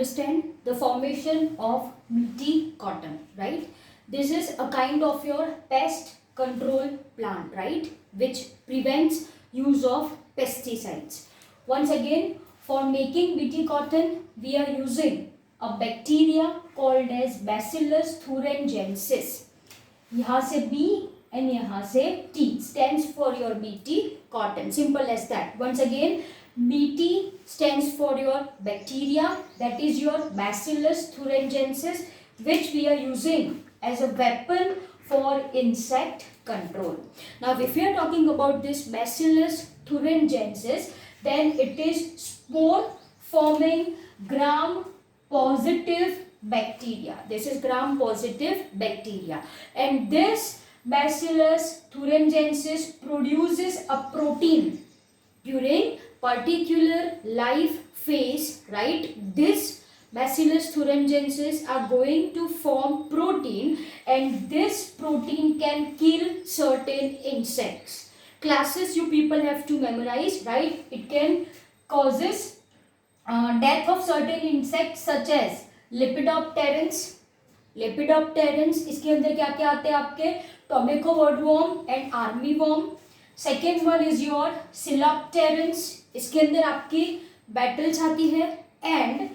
understand the formation of meaty cotton, right? This is a kind of your pest control plant, right? Which prevents use of pesticides. Once again, for making meaty cotton, we are using a bacteria called as Bacillus thuringiensis. यहाँ से B and यहाँ से T stands for your meaty cotton. Simple as that. Once again, meaty stands for your bacteria, that is your Bacillus thuringiensis, which we are using as a weapon for insect control. Now, if we are talking about this Bacillus thuringiensis, then it is spore forming gram positive bacteria. This is gram positive bacteria, and this Bacillus thuringiensis produces a protein during particular life phase, right? This Bacillus thuringiensis are going to form protein, and this protein can kill certain insects. Classes you people have to memorize, right? It can causes death of certain insects such as Lepidopterans. इसके अंदर क्या क्या आते हैं आपके? Tobacco budworm and army worm. Second one is your coleopterans. इसके अंदर आपकी बैटल्स आती है. And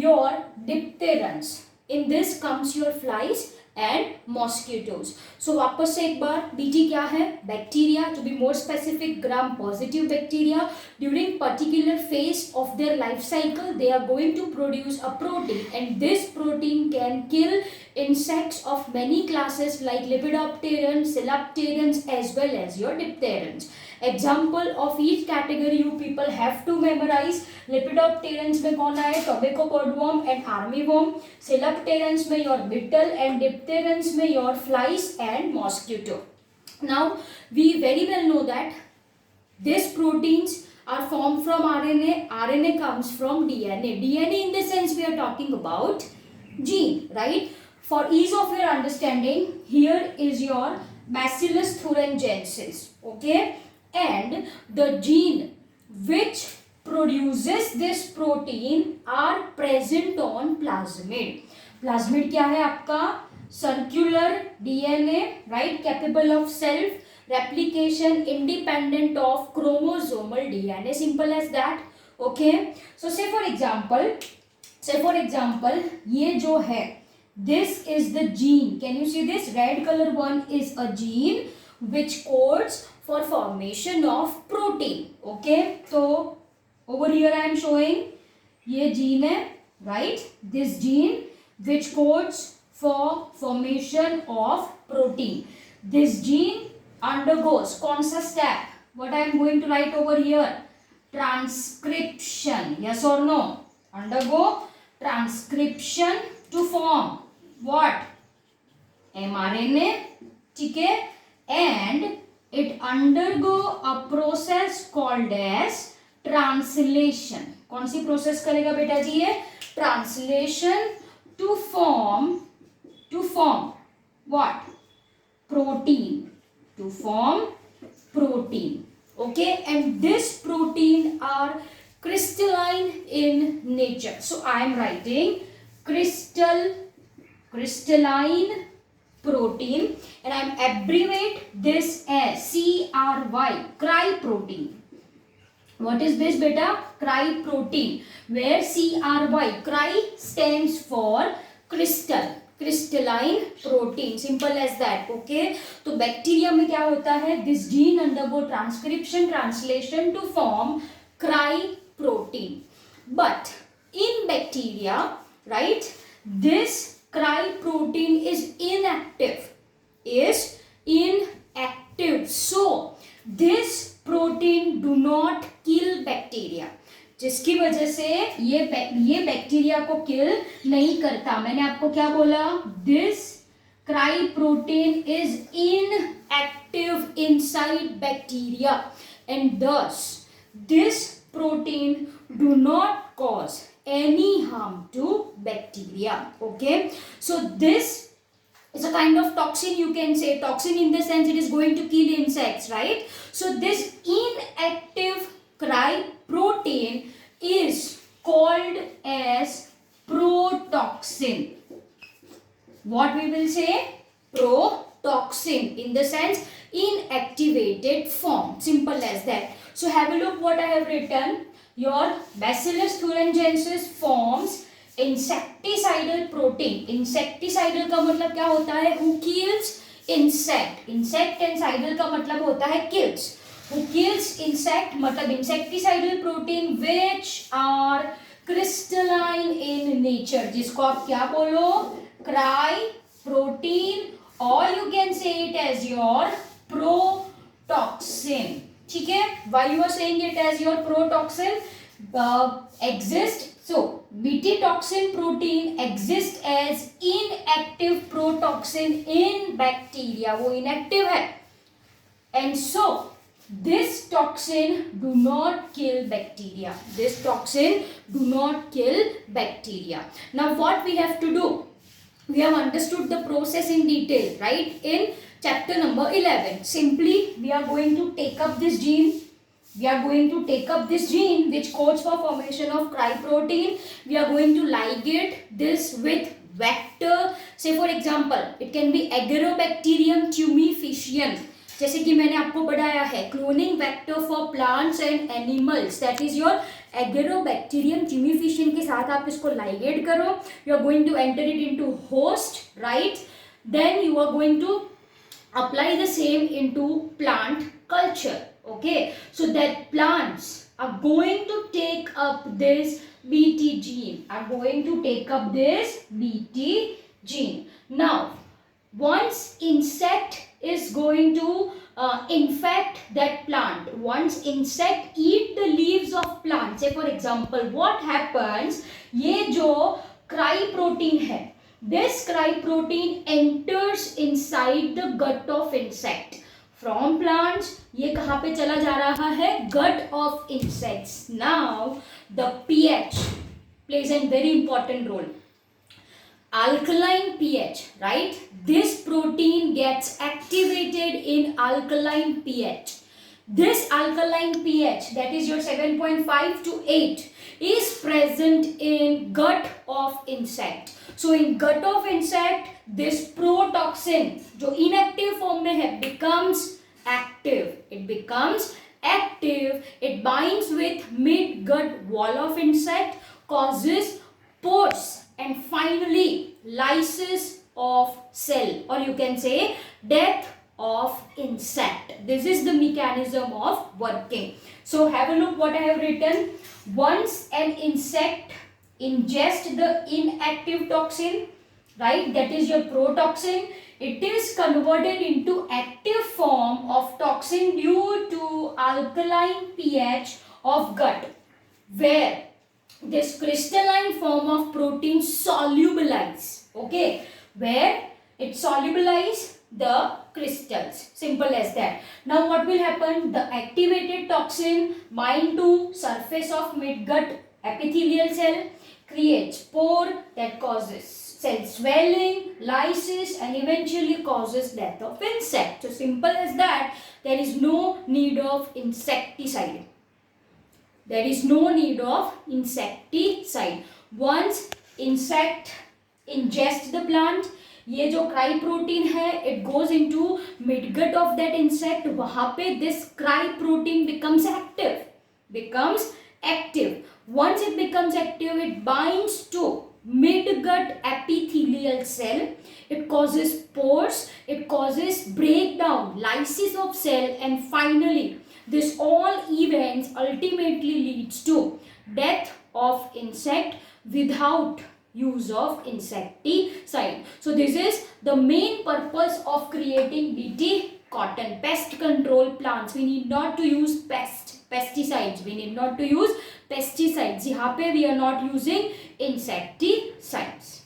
your dipterans. In this comes your flies and mosquitoes. So वापस से एक बार, बीटी क्या है? Bacteria. To be more specific, gram positive bacteria. During particular phase of their life cycle they are going to produce a protein, and this protein can kill insects of many classes like Lepidopterans, Coleopterans as well as your Dipterans. Example of each category you people have to memorize. Lepidopterans में कौन आए? Tobacco budworm and army worm. Coleopterans में your beetle and Dipterans में your flies and mosquito. Now we very well know that these proteins are formed from RNA. RNA comes from DNA. DNA in the sense we are talking about gene, right? For ease of your understanding, here is your Bacillus thuringiensis, okay? And the gene which produces this protein are present on plasmid. Plasmid क्या है आपका? Circular DNA, right? Capable of self replication independent of chromosomal DNA. Simple as that. Okay? So say for example, ये जो है, this is the gene. Can you see this? Red color one is a gene which codes for formation of protein. Okay? So over here I am showing ये gene है, right? This gene which codes for formation of protein. This gene undergoes कौन सा step? What I am going to write over here? Transcription. Yes or no? Undergo transcription to form what? mRNA. ठीक है? And it undergo a process called as translation. कौन सी process करेगा बेटा जी ये? Translation to form what? Protein. To form protein. Okay? And this protein are crystalline in nature. So I am writing crystalline protein, and I am abbreviate this as CRY, cryprotein. What is this beta? Cryprotein, where CRY, cry stands for crystal. Crystalline protein. Simple as that. Okay? तो bacteria में क्या होता है? This gene undergo transcription, translation to form cry protein. But in bacteria, right, this cry protein is inactive. So this protein do not kill bacteria, जिसकी वजह से ये bacteria को किल नहीं करता. मैंने आपको क्या बोला? This cry protein is inactive inside bacteria, and thus this protein do not cause any harm to bacteria. Okay? So this is a kind of toxin, you can say. Toxin in the sense it is going to kill insects, right? So this inactive cry protein is called as protoxin. What we will say? Protoxin, in the sense inactivated form. Simple as that. So have a look what I have written. Your Bacillus thuringiensis forms insecticidal protein. Insecticidal का मतलब क्या होता है? Who kills insect. Insect and sidal का मतलब होता है kills. Who kills insect मतलब insecticidal protein which are crystalline in nature. जिसको आप क्या बोलो? Cry protein, or you can say it as your protoxin. ठीक है? Why you are saying it as your protoxin? Exist. So Bt toxin protein exists as inactive protoxin in bacteria. वो inactive है. And so this toxin do not kill bacteria. This toxin do not kill bacteria. Now what we have to do? We have understood the process in detail, right? In chapter number 11. Simply, we are going to take up this gene. We are going to take up this gene which codes for formation of cry protein. We are going to ligate this with vector. Say for example, it can be Agrobacterium tumefaciens. जैसे कि मैंने आपको बताया है, cloning vector for plants and animals, that is your Agrobacterium tumefaciens के साथ आप इसको लाइगेट करो. You are going to enter it into host, right? Then you are going to apply the same into plant culture. Okay, so that plants are going to take up this Bt gene, are going to take up this Bt gene. Now once insect is going to infect that plant, once insect eat the leaves of plant, say for example what happens, ये जो cry protein है, this cry protein enters inside the gut of insect. From plants ये कहाँ पे चला जा रहा है? Gut of insects. Now the pH plays a very important role. Alkaline pH, right? This protein gets activated in alkaline pH. This alkaline pH, that is your 7.5 to 8, is present in gut of insect. So in gut of insect, this protoxin जो inactive form में है becomes active. It becomes active. It binds with mid gut wall of insect, causes pores, and finally lysis of cell, or you can say death of insect. This is the mechanism of working. So have a look what I have written. Once an insect ingest the inactive toxin, right, that is your protoxin, it is converted into active form of toxin due to alkaline pH of gut, where this crystalline form of protein solubilize. Okay, where it solubilize the crystals. Simple as that. Now what will happen? The activated toxin bind to surface of midgut epithelial cell, creates pore that causes cell swelling, lysis, and eventually causes death of insect. So simple as that. There is no need of insecticide. There is no need of insecticide. Once insect ingest the plant, ये जो cry protein है, it goes into midgut of that insect. वहाँ पे this cry protein becomes active. Once it becomes active, it binds to midgut epithelial cell. It causes pores. It causes breakdown, lysis of cell, and finally, this all events ultimately leads to death of insect without use of insecticide. So this is the main purpose of creating Bt cotton. Pest control plants. We need not to use pesticides. We need not to use pesticides. यहाँ पे we are not using insecticides.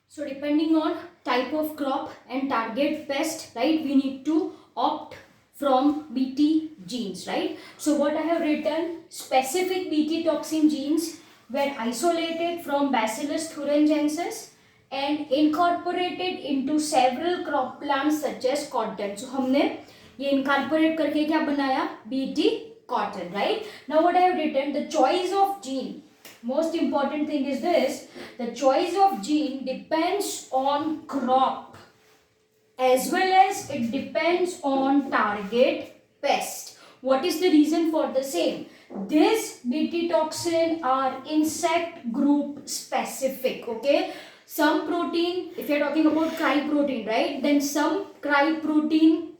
So depending on type of crop and target pest, right, we need to opt from Bt genes, right? So what I have written, specific Bt toxin genes were isolated from Bacillus thuringiensis and incorporated into several crop plants such as cotton. So हमने ये incorporate करके क्या बनाया? Bt cotton, right? Now what I have written, the choice of gene most important thing is this: the choice of gene depends on crop as well as it depends on target pest. What is the reason for the same? This Bt toxin are insect group specific. Okay, some protein, if you're talking about cry protein, right, then some cry protein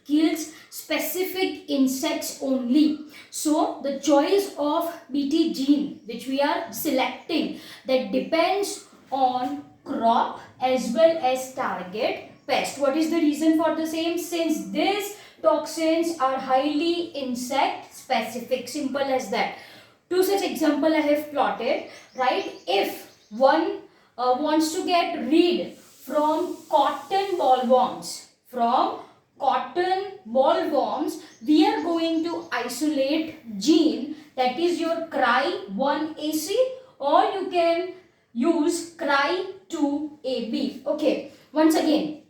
kills specific insects only. So the choice of Bt gene which we are selecting, that depends on crop as well as target pest. What is the reason for the same? Since these toxins are highly insect specific, simple as that. Two such example I have plotted, right? If one wants to get rid from cotton bollworms, we are going to isolate gene, that is your Cry1AC, or you can use Cry2AB. Okay, once again,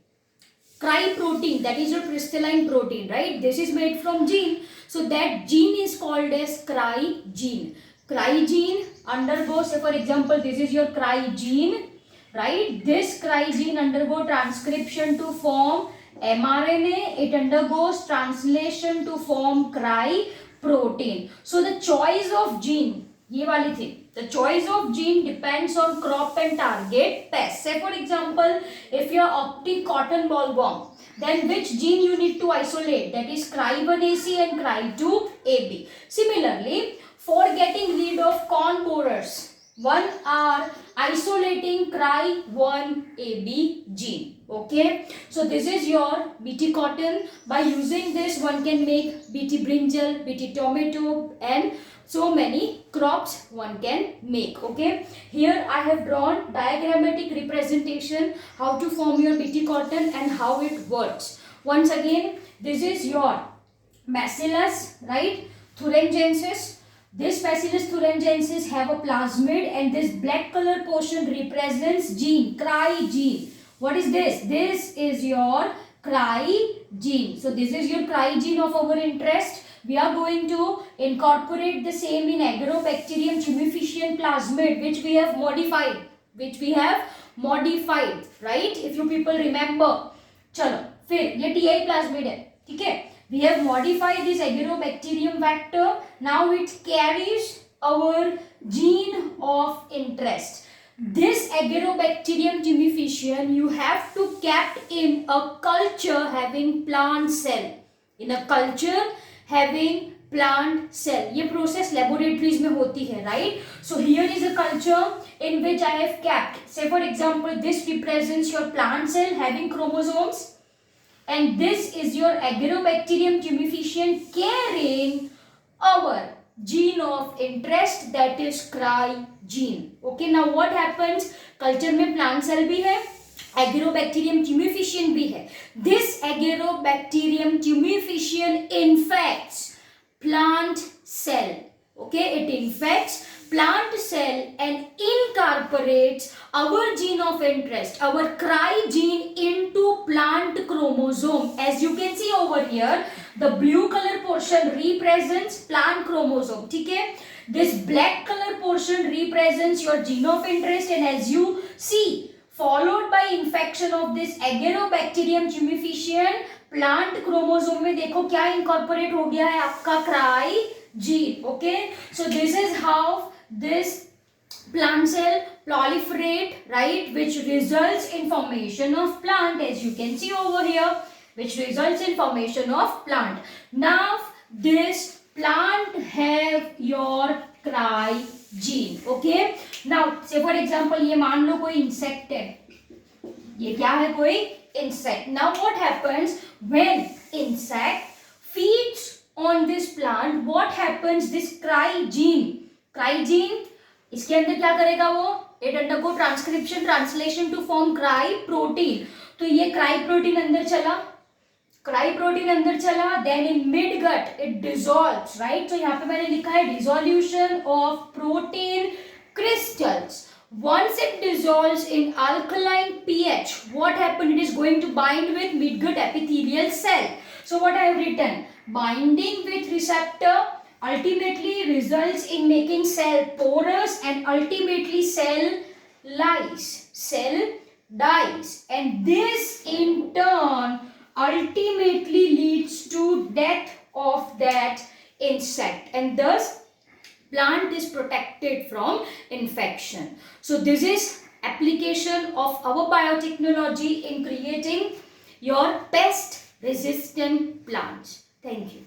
cry protein, that is your crystalline protein, right? This is made from gene, so that gene is called as cry gene. Cry gene undergoes, say for example, this is your cry gene, right? This cry gene undergo transcription to form mRNA, it undergoes translation to form cry protein. So the choice of gene, ये वाली थी, the choice of gene depends on crop and target pest. Say for example, if you are opting cotton bollworm, then which gene you need to isolate? That is Cry1AC and Cry2AB. Similarly, for getting rid of corn borers, one are isolating Cry1AB gene. Okay, so this is your Bt cotton. By using this, one can make Bt brinjal, Bt tomato, and so many crops one can make. Okay, here I have drawn diagrammatic representation how to form your Bt cotton and how it works. Once again, this is your Bacillus, right, thuringiensis. This Bacillus thuringiensis have a plasmid, and this black color portion represents gene, cry gene. What is this? This is your cry gene. So this is your cry gene of our interest. We are going to incorporate the same in Agrobacterium tumefaciens plasmid, which we have modified, right? If you people remember. चलो फिर ये TI plasmid है, ठीक है? We have modified this Agrobacterium vector. Now it carries our gene of interest. This Agrobacterium tumefaciens you have to kept in a culture having plant cell. In a culture having plant cell. ये process laboratories में होती है, right? So here is a culture in which I have kept. Say for example, this represents your plant cell having chromosomes, and this is your Agrobacterium tumefaciens carrying our gene of interest, that is cry gene. Okay, now what happens? Culture में plant cell भी है, Agrobacterium tumefaciens भी है. This Agrobacterium tumefaciens infects plant cell. Okay, it infects plant cell and incorporates our gene of interest, our cry gene, into plant chromosome. As you can see over here, the blue color portion represents plant chromosome. ठीक है? This black color portion represents your gene of interest, and as you see, followed by infection of this Agrobacterium tumefaciens plant chromosome में देखो क्या incorporate हो गया है आपका cry gene. Okay, so this is how this plant cell proliferate, right, which results in formation of plant, as you can see over here, which results in formation of plant. Now this plant have your cry gene. Okay, now say for example ये मान लो कोई insect है, ये क्या है? कोई insect. Now what happens when insect feeds on this plant? What happens? This cry gene इसके अंदर क्या करेगा वो? It undergo transcription translation to form cry protein. तो ये cry protein अंदर चला, then in mid gut it dissolves, right? तो यहाँ पे मैंने लिखा है dissolution of protein crystals. Once it dissolves in alkaline pH, what happens? It is going to bind with midgut epithelial cell. So what I have written? Binding with receptor ultimately results in making cell porous and ultimately cell dies, and this in turn ultimately leads to death of that insect, and thus plant is protected from infection. So this is application of our biotechnology in creating your pest resistant plants. Thank you.